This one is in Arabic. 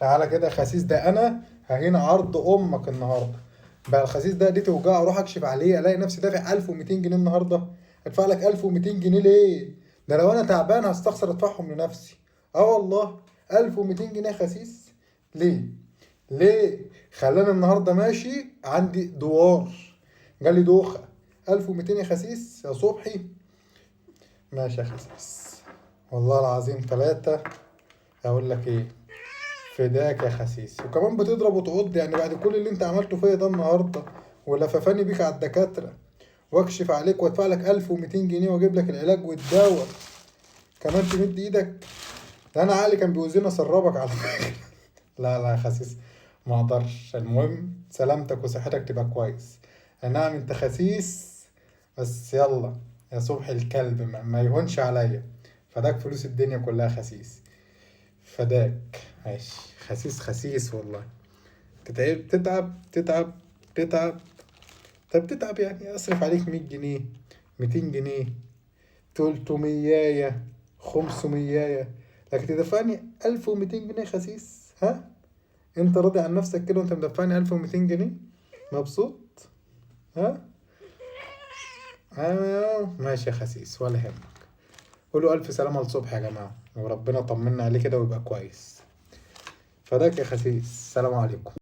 تعالى كده يا خسيس، ده انا ههنا عرض امك النهارده. بقى الخسيس ده دي توجعه، اروح اكشف عليه الاقي نفسي دافع 1200 جنيه النهارده. ادفع لك 1200 جنيه ليه؟ ده لو انا تعبان هستخسر ادفعهم لنفسي. اه والله. 1200 جنيه يا خسيس. ليه؟ ليه؟ خلاني النهارده ماشي عندي دوار، جالي دوخه. 1200 يا خسيس يا صبحي. ماشي يا خسيس، والله العظيم ثلاثة. اقول لك ايه؟ فداك يا خسيس. وكمان بتضرب وتعض يعني بعد كل اللي انت عملته فيا ده النهارده، ولففاني بيك على الدكاترة، واكشف عليك وادفع لك 1200 جنيه واجيب لك العلاج والدواء، كمان تمد ايدك؟ ده انا عقلي كان بيوزيني اسربك على فكرة. لا لا يا خسيس، ما اقدرش. المهم سلامتك وصحتك تبقى كويس. نعم انت خسيس، بس يلا يا صبحي الكلب ما يهونش عليا. فداك فلوس الدنيا كلها خسيس. فداك. ماشي. خسيس خسيس والله. تتعب تتعب تتعب. طب تتعب يعني اصرف عليك 100 جنيه، 200 جنيه، 300، 500، لكن تدفعني 1200 جنيه خسيس؟ ها؟ انت راضي عن نفسك كده وانت مدفعني 1200 جنيه؟ مبسوط؟ ها؟ ماشي يا خسيس ولا يهمك. قولوا الف سلامة لصبح يا جماعة، وربنا طمنا عليه كده ويبقى كويس. فداك يا خسيس، سلام عليكم.